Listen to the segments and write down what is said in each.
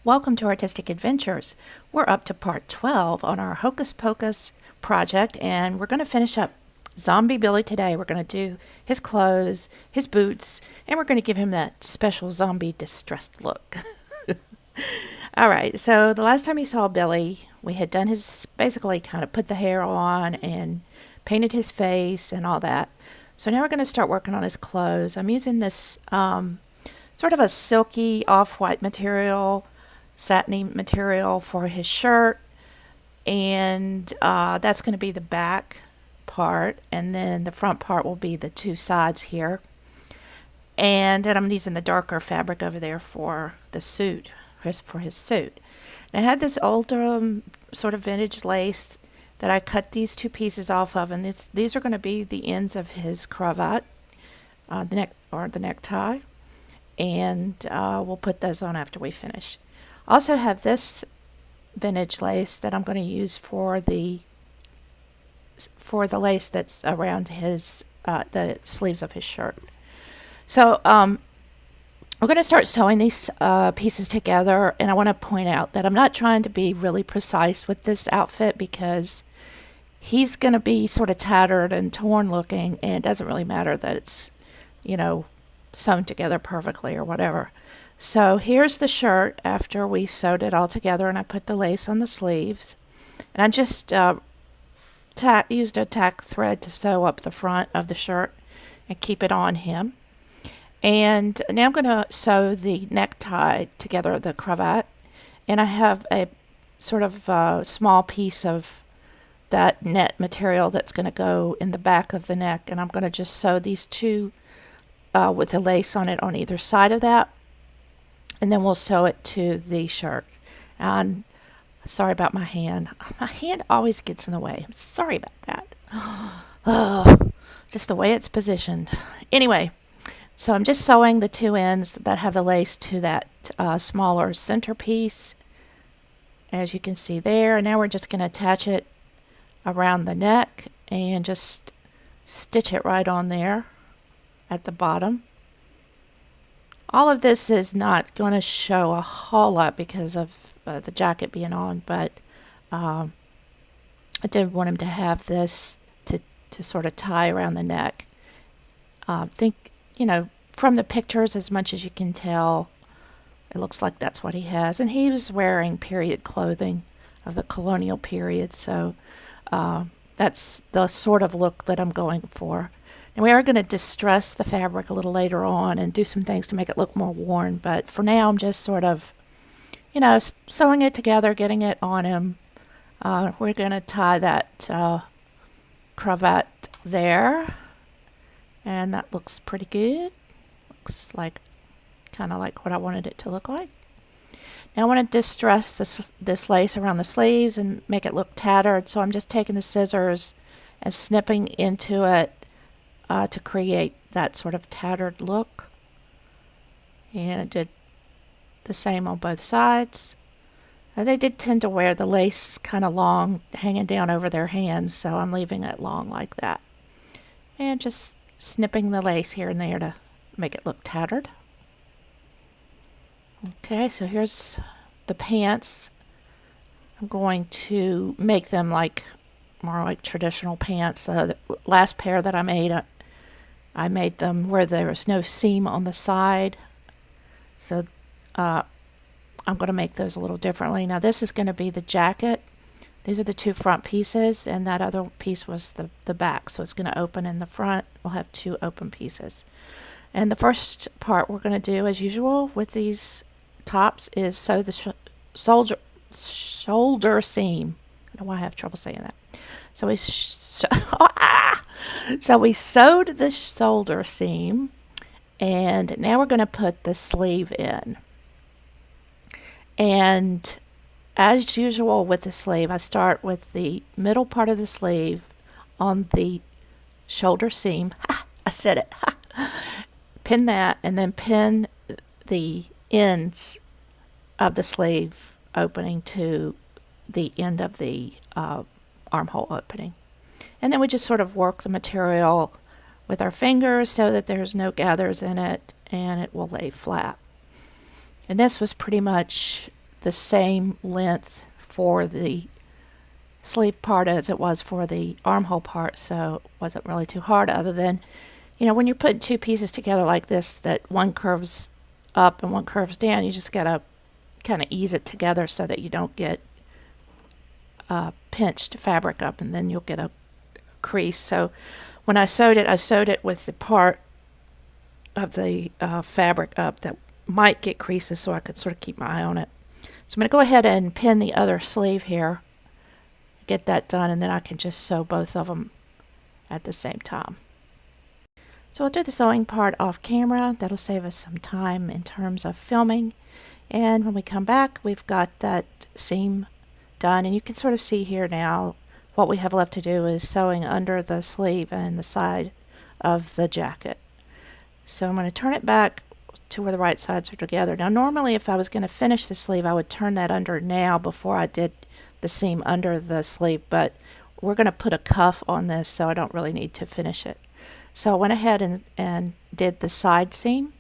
Welcome to Artistic Adventures. We're up to part 12 on our Hocus Pocus project, and we're going to finish up Zombie Billy today. We're going to do his clothes, his boots, and we're going to give him that special zombie distressed look. All right, so the last time you saw Billy, we had done his, basically kind of put the hair on and painted his face and all that. So now we're going to start working on his clothes. I'm using this sort of a silky off-white material, satiny material for his shirt, and that's going to be the back part, and then the front part will be the two sides here. And then I'm using the darker fabric over there for the suit, for his suit. And I had this old sort of vintage lace that I cut these two pieces off of, and these are going to be the ends of his cravat, the necktie, and we'll put those on after we finish. Also have this vintage lace that I'm going to use for the lace that's around his the sleeves of his shirt. So we're going to start sewing these pieces together, and I want to point out that I'm not trying to be really precise with this outfit because he's going to be sort of tattered and torn looking, and it doesn't really matter that it's, sewn together perfectly or whatever. So here's the shirt after we sewed it all together, and I put the lace on the sleeves. And I just used a tack thread to sew up the front of the shirt and keep it on him. And now I'm going to sew the necktie together, the cravat. And I have a sort of small piece of that net material that's going to go in the back of the neck. And I'm going to just sew these two with the lace on it on either side of that. And then we'll sew it to the shirt. And sorry about my hand. My hand always gets in the way. I'm sorry about that. Oh, just the way it's positioned. Anyway, so I'm just sewing the two ends that have the lace to that smaller centerpiece, as you can see there. And now we're just going to attach it around the neck and just stitch it right on there at the bottom. All of this is not going to show a whole lot because of the jacket being on, but I did want him to have this to sort of tie around the neck. From the pictures, as much as you can tell, it looks like that's what he has. And he was wearing period clothing of the colonial period, so that's the sort of look that I'm going for. And we are going to distress the fabric a little later on and do some things to make it look more worn. But for now, I'm just sort of, sewing it together, getting it on him. We're going to tie that cravat there. And that looks pretty good. Looks like kind of like what I wanted it to look like. Now I want to distress this lace around the sleeves and make it look tattered. So I'm just taking the scissors and snipping into it to create that sort of tattered look. And I did the same on both sides. They did tend to wear the lace kind of long, hanging down over their hands, so I'm leaving it long like that. And just snipping the lace here and there to make it look tattered. Okay, so here's the pants. I'm going to make them more like traditional pants. The last pair that I made them where there was no seam on the side. So I'm going to make those a little differently. Now this is going to be the jacket. These are the two front pieces, and that other piece was the back. So it's going to open in the front. We'll have two open pieces. And the first part we're going to do, as usual, with these tops is sew the shoulder seam. I don't know why I have trouble saying that. So we sewed the shoulder seam, and now we're going to put the sleeve in. And as usual with the sleeve, I start with the middle part of the sleeve on the shoulder seam. I said it. Pin that, and then pin the ends of the sleeve opening to the end of the armhole opening. And then we just sort of work the material with our fingers so that there's no gathers in it and it will lay flat. And this was pretty much the same length for the sleeve part as it was for the armhole part, so it wasn't really too hard, other than, when you're putting two pieces together like this, that one curves up and one curves down, you just gotta kind of ease it together so that you don't get pinched fabric up, and then you'll get a crease. So when I sewed it with the part of the fabric up that might get creases, so I could sort of keep my eye on it. So I'm going to go ahead and pin the other sleeve here, get that done, and then I can just sew both of them at the same time. So I'll do the sewing part off camera. That'll save us some time in terms of filming. And when we come back, we've got that seam done, and you can sort of see here now what we have left to do is sewing under the sleeve and the side of the jacket. So I'm going to turn it back to where the right sides are together. Now normally if I was going to finish the sleeve, I would turn that under now before I did the seam under the sleeve, but we're going to put a cuff on this, so I don't really need to finish it. So I went ahead and did the side seam,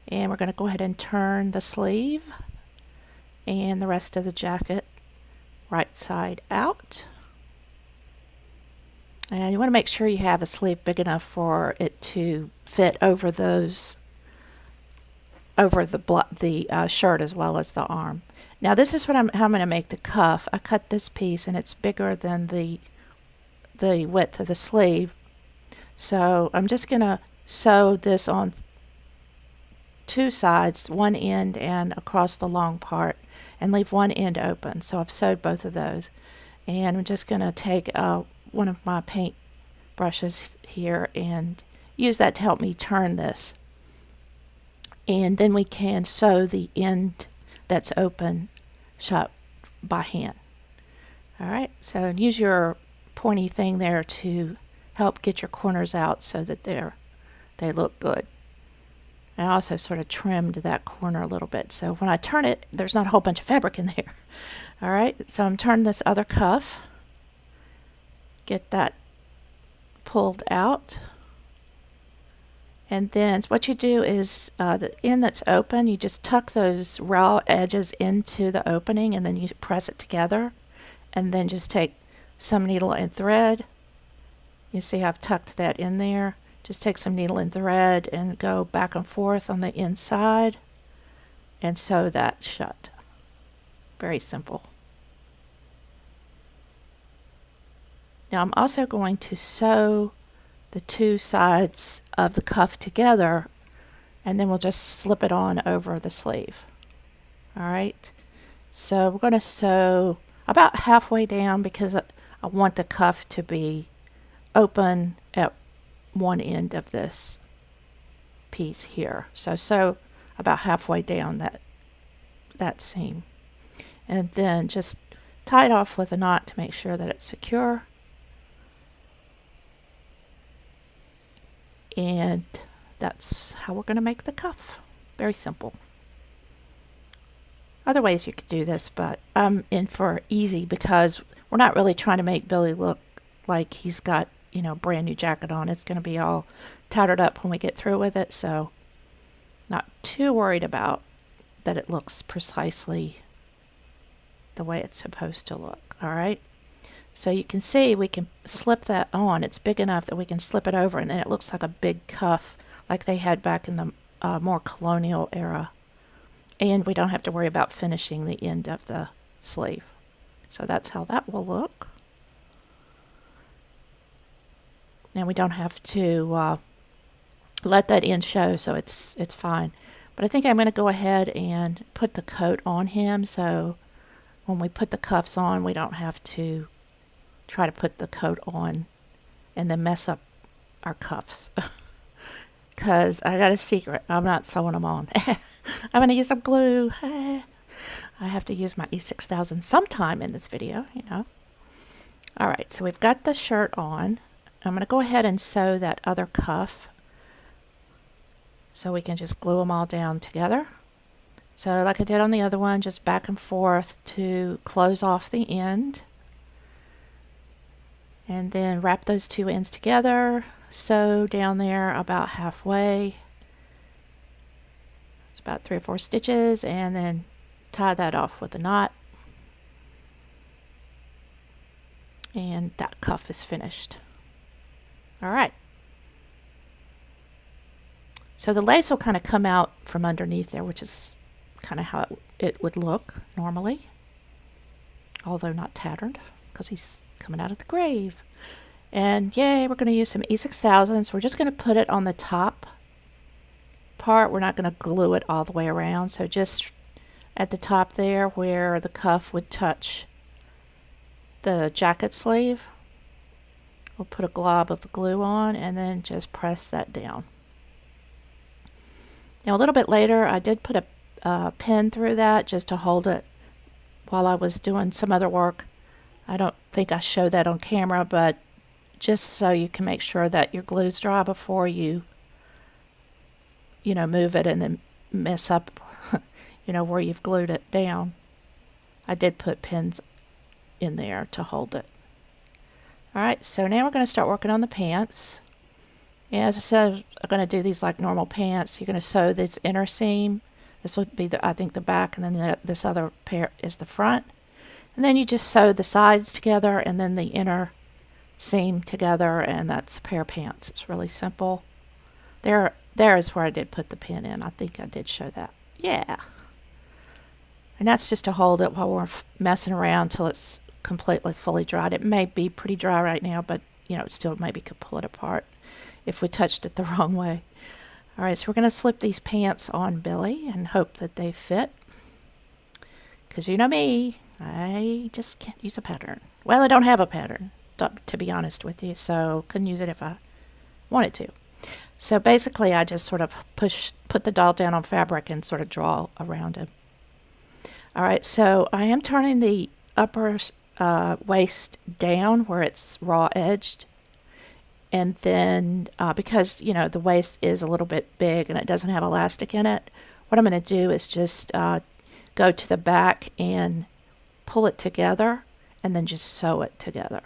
and we're going to go ahead and turn the sleeve and the rest of the jacket right side out. And you want to make sure you have a sleeve big enough for it to fit over those, over the shirt as well as the arm. Now this is how I'm going to make the cuff. I cut this piece and it's bigger than the width of the sleeve. So I'm just going to sew this on two sides, one end and across the long part, and leave one end open. So I've sewed both of those. And I'm just going to take one of my paint brushes here and use that to help me turn this. And then we can sew the end that's open shut by hand. Alright, so use your pointy thing there to help get your corners out so that they look good. I also sort of trimmed that corner a little bit, so when I turn it, there's not a whole bunch of fabric in there. Alright, so I'm turning this other cuff, get that pulled out, and then what you do is the end that's open, you just tuck those raw edges into the opening, and then you press it together, and then just take some needle and thread. You see I've tucked that in there. Just take some needle and thread and go back and forth on the inside and sew that shut. Very simple. Now I'm also going to sew the two sides of the cuff together, and then we'll just slip it on over the sleeve. Alright, so we're going to sew about halfway down because I want the cuff to be open at one end of this piece here. So sew about halfway down that seam, and then just tie it off with a knot to make sure that it's secure. And that's how we're going to make the cuff. Very simple. Other ways you could do this, but I'm in for easy because we're not really trying to make Billy look like he's got, brand new jacket on. It's going to be all tattered up when we get through with it, so not too worried about that it looks precisely the way it's supposed to look. Alright, so you can see we can slip that on. It's big enough that we can slip it over, and then it looks like a big cuff like they had back in the more colonial era, and we don't have to worry about finishing the end of the sleeve. So that's how that will look. Now we don't have to let that end show, so it's fine. But I think I'm going to go ahead and put the coat on him, so when we put the cuffs on, we don't have to try to put the coat on and then mess up our cuffs. Because I got a secret. I'm not sewing them on. I'm going to use some glue. I have to use my E6000 sometime in this video, Alright, so we've got the shirt on. I'm going to go ahead and sew that other cuff so we can just glue them all down together. So like I did on the other one, just back and forth to close off the end. And then wrap those two ends together, sew down there about halfway. It's about 3 or 4 stitches, and then tie that off with a knot. And that cuff is finished. All right. So the lace will kind of come out from underneath there, which is kind of how it would look normally, although not tattered because he's coming out of the grave. And yay, we're going to use some E6000s. We're just going to put it on the top part. We're not going to glue it all the way around. So just at the top there where the cuff would touch the jacket sleeve, we'll put a glob of the glue on and then just press that down. Now a little bit later I did put a pin through that just to hold it while I was doing some other work. I don't think I showed that on camera, but just so you can make sure that your glue's dry before you move it and then mess up where you've glued it down. I did put pins in there to hold it. Alright, so now we're going to start working on the pants. And as I said, I'm going to do these like normal pants. You're going to sew this inner seam. This would be, I think, the back, and then this other pair is the front. And then you just sew the sides together and then the inner seam together, and that's a pair of pants. It's really simple. There is where I did put the pin in. I think I did show that. Yeah. And that's just to hold it while we're messing around till it's completely fully dried. It may be pretty dry right now, but it still maybe could pull it apart if we touched it the wrong way. All right, so we're going to slip these pants on Billy and hope that they fit. Because you know me, I just can't use a pattern. Well, I don't have a pattern, to be honest with you, so couldn't use it if I wanted to. So basically, I just sort of put the doll down on fabric and sort of draw around him. All right, so I am turning the upper waist down where it's raw edged. And then because, the waist is a little bit big and it doesn't have elastic in it, what I'm going to do is just go to the back and pull it together and then just sew it together.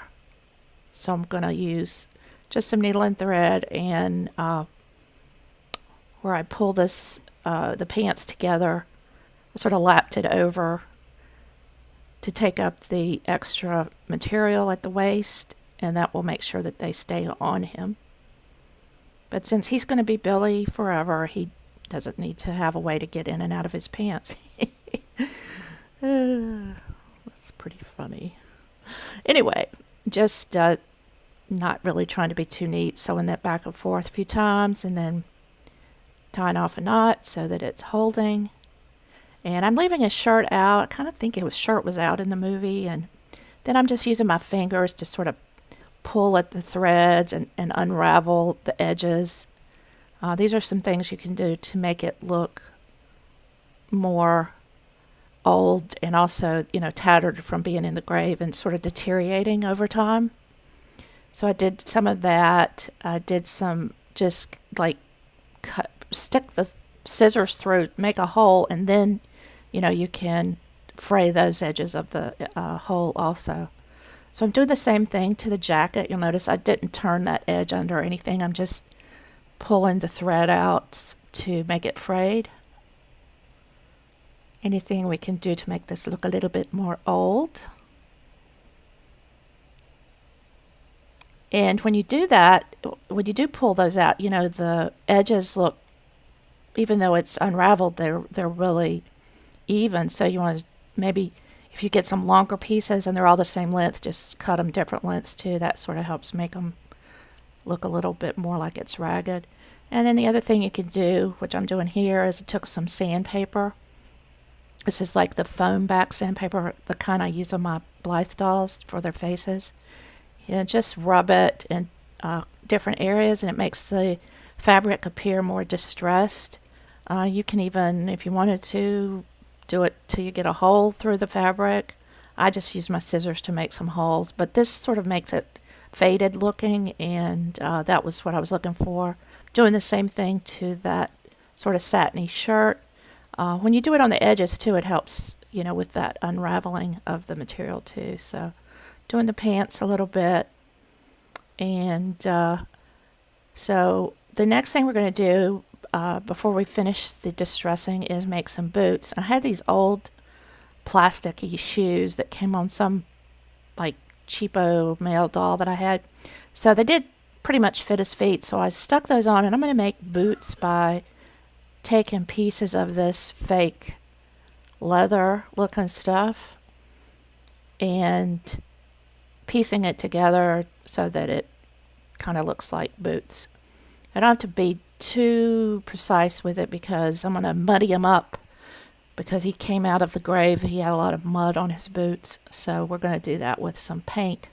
So I'm going to use just some needle and thread, and where I pull this the pants together, I sort of lapped it over to take up the extra material at the waist, and that will make sure that they stay on him. But since he's going to be Billy forever, he doesn't need to have a way to get in and out of his pants. That's pretty funny. Anyway, just not really trying to be too neat, sewing that back and forth a few times and then tying off a knot so that it's holding. And I'm leaving his shirt out. I kind of think his shirt was out in the movie, and then I'm just using my fingers to sort of pull at the threads and unravel the edges. These are some things you can do to make it look more old and also, tattered from being in the grave and sort of deteriorating over time. So I did some of that. I did some just like stick the scissors through, make a hole, and then, you can fray those edges of the hole also. So I'm doing the same thing to the jacket. You'll notice I didn't turn that edge under or anything. I'm just pulling the thread out to make it frayed. Anything we can do to make this look a little bit more old. And when you do that, when you do pull those out, the edges look, even though it's unraveled, they're really even. So you want to maybe, if you get some longer pieces and they're all the same length, just cut them different lengths too. That sort of helps make them look a little bit more like it's ragged. And then the other thing you can do, which I'm doing here, is I took some sandpaper. This is like the foam back sandpaper, the kind I use on my Blythe dolls for their faces. And just rub it in different areas, and it makes the fabric appear more distressed. You can even, if you wanted to, do it till you get a hole through the fabric. I just use my scissors to make some holes, but this sort of makes it faded looking, and that was what I was looking for. Doing the same thing to that sort of satiny shirt. When you do it on the edges too, it helps, with that unraveling of the material too. So doing the pants a little bit. And so the next thing we're going to do before we finish the distressing is make some boots. I had these old plasticky shoes that came on some like cheapo male doll that I had. So they did pretty much fit his feet. So I stuck those on, and I'm going to make boots by taking pieces of this fake leather looking stuff and piecing it together so that it kind of looks like boots. I don't have to be too precise with it because I'm going to muddy him up, because he came out of the grave. He had a lot of mud on his boots, so we're going to do that with some paint.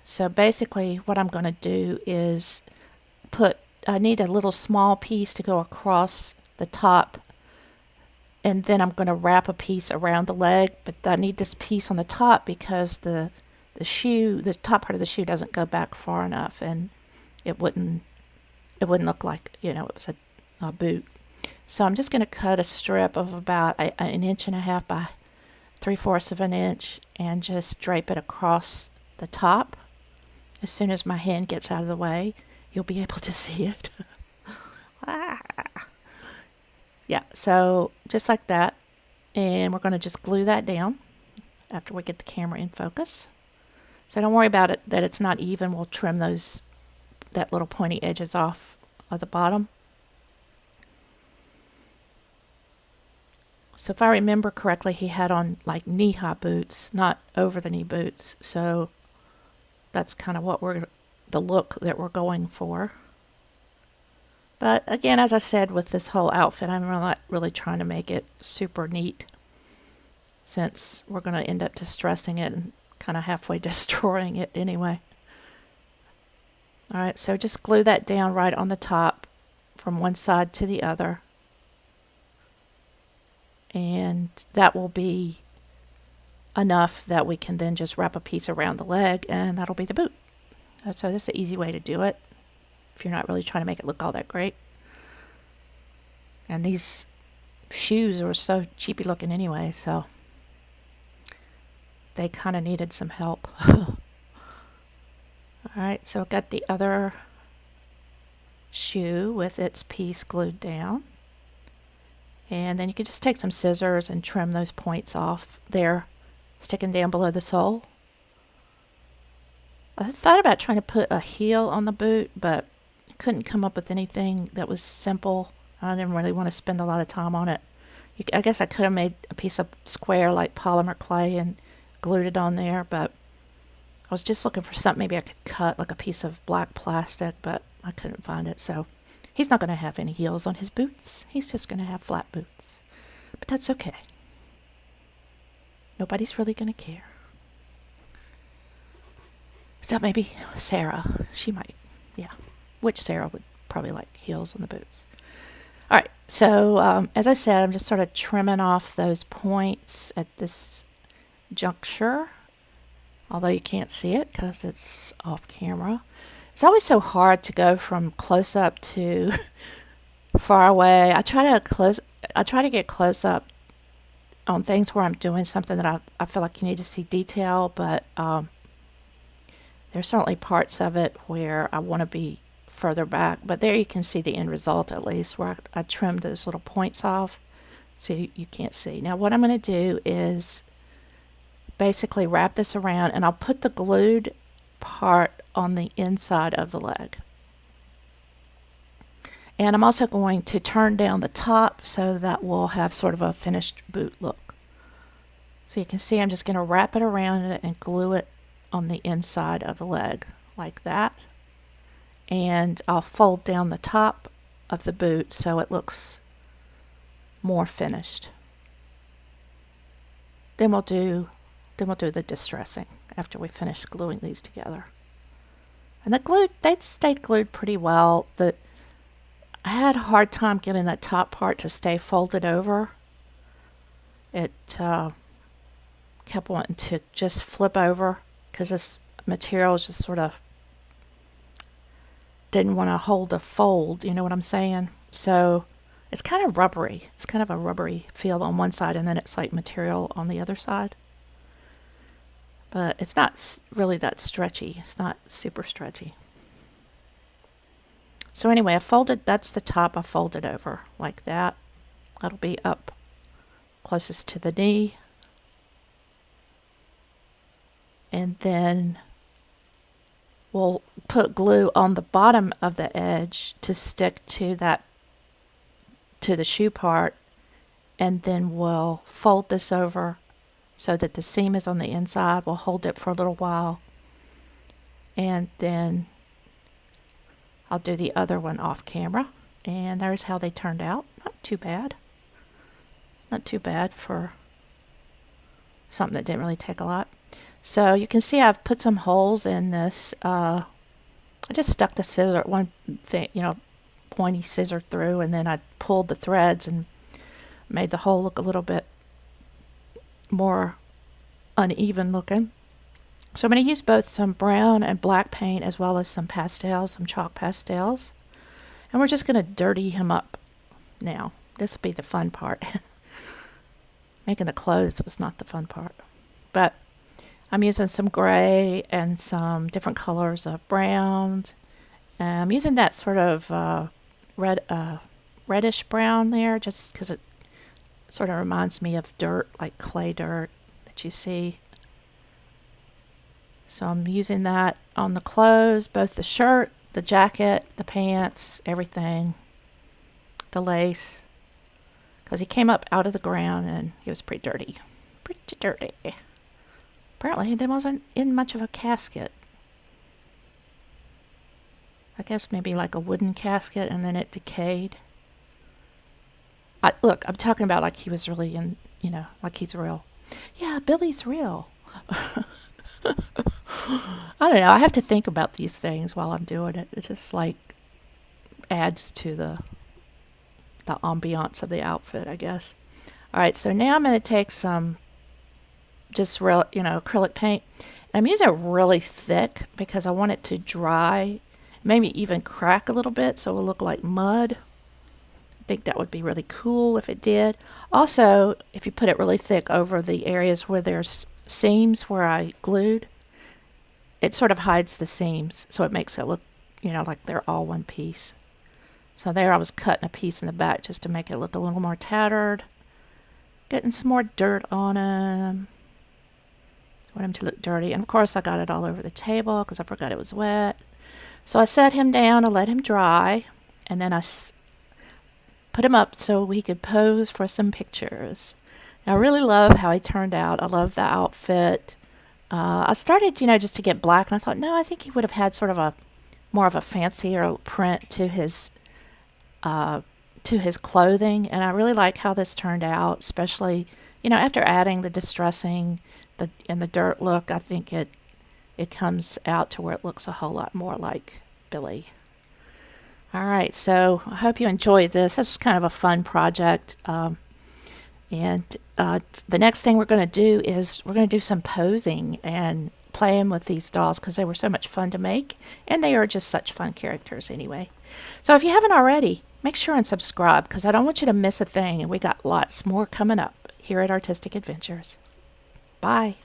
So basically what I'm going to do is I need a little small piece to go across the top, and then I'm going to wrap a piece around the leg, but I need this piece on the top because the top part of the shoe doesn't go back far enough, and it wouldn't look like, it was a boot. So I'm just going to cut a strip of about an inch and a half by 3/4 of an inch and just drape it across the top. As soon as my hand gets out of the way, you'll be able to see it. Yeah, so just like that. And we're going to just glue that down after we get the camera in focus. So don't worry about it that it's not even. We'll trim that little pointy edges off of the bottom. So if I remember correctly, he had on like knee-high boots, not over-the-knee boots. So that's kind of the look that we're going for. But again, as I said, with this whole outfit, I'm not really trying to make it super neat, since we're going to end up distressing it and kind of halfway destroying it anyway. All right, so just glue that down right on the top from one side to the other. And that will be enough that we can then just wrap a piece around the leg, and that'll be the boot. So that's the easy way to do it if you're not really trying to make it look all that great. And these shoes were so cheapy looking anyway, so they kind of needed some help. Alright, so I've got the other shoe with its piece glued down. And then you can just take some scissors and trim those points off there, sticking down below the sole. I thought about trying to put a heel on the boot, but couldn't come up with anything that was simple. I didn't really want to spend a lot of time on it. I guess I could have made a piece of square like polymer clay and glued it on there, but I was just looking for something maybe I could cut, like a piece of black plastic, but I couldn't find it. So he's not going to have any heels on his boots. He's just going to have flat boots. But that's okay. Nobody's really going to care. Except maybe Sarah. She might, yeah. Which Sarah would probably like heels on the boots. All right, so as I said, I'm just sort of trimming off those points at this juncture, although you can't see it because it's off camera. It's always so hard to go from close up to far away. I try to get close up on things where I'm doing something that I feel like you need to see detail, but there's certainly parts of it where I want to be further back, but there you can see the end result, at least where I trimmed those little points off so you can't see. Now what I'm going to do is basically wrap this around, and I'll put the glued part on the inside of the leg. And I'm also going to turn down the top so that we'll have sort of a finished boot look. So you can see I'm just going to wrap it around it and glue it on the inside of the leg like that. And I'll fold down the top of the boot so it looks more finished. Then we'll do the distressing after we finish gluing these together. And they stayed glued pretty well. I had a hard time getting that top part to stay folded over. It kept wanting to just flip over because this material is just sort of didn't want to hold a fold, you know what I'm saying? So it's kind of rubbery. It's kind of a rubbery feel on one side, and then it's like material on the other side. But it's not really that stretchy. It's not super stretchy. So anyway, that's the top. I folded over like that. That'll be up closest to the knee. And then we'll put glue on the bottom of the edge to stick to the shoe part, and then we'll fold this over so that the seam is on the inside. We'll hold it for a little while, and then I'll do the other one off camera. And there's how they turned out. Not too bad. Not too bad for something that didn't really take a lot. So you can see I've put some holes in this. I just stuck the scissor, one thing, pointy scissor through, and then I pulled the threads and made the hole look a little bit more uneven looking. So I'm going to use both some brown and black paint as well as some pastels, some chalk pastels. And we're just going to dirty him up now. This will be the fun part. Making the clothes was not the fun part. But I'm using some gray and some different colors of browns. I'm using that sort of reddish brown there just because it sort of reminds me of dirt, like clay dirt that you see. So I'm using that on the clothes, both the shirt, the jacket, the pants, everything, the lace, because he came up out of the ground and he was pretty dirty. Pretty dirty. Apparently he wasn't in much of a casket. I guess maybe like a wooden casket and then it decayed. Look, I'm talking about like he was really in, like he's real. Yeah, Billy's real. I don't know. I have to think about these things while I'm doing it. It just like adds to the ambiance of the outfit, I guess. All right, so now I'm going to take some just real, acrylic paint. And I'm using it really thick because I want it to dry, maybe even crack a little bit so it will look like mud. I think that would be really cool if it did. Also, if you put it really thick over the areas where there's seams where I glued, it sort of hides the seams, so it makes it look, like they're all one piece. So there I was cutting a piece in the back just to make it look a little more tattered. Getting some more dirt on him. I want him to look dirty. And of course I got it all over the table because I forgot it was wet. So I set him down to let him dry, and then I put him up so he could pose for some pictures. I really love how he turned out. I love the outfit. I started, just to get black, and I thought, no, I think he would have had sort of more of a fancier print to his clothing, and I really like how this turned out, especially, after adding the distressing and the dirt look. I think it comes out to where it looks a whole lot more like Billy. All right, so I hope you enjoyed this. This is kind of a fun project. And the next thing we're going to do is we're going to do some posing and playing with these dolls because they were so much fun to make, and they are just such fun characters anyway. So if you haven't already, make sure and subscribe because I don't want you to miss a thing, and we got lots more coming up here at Artistic Adventures. Bye.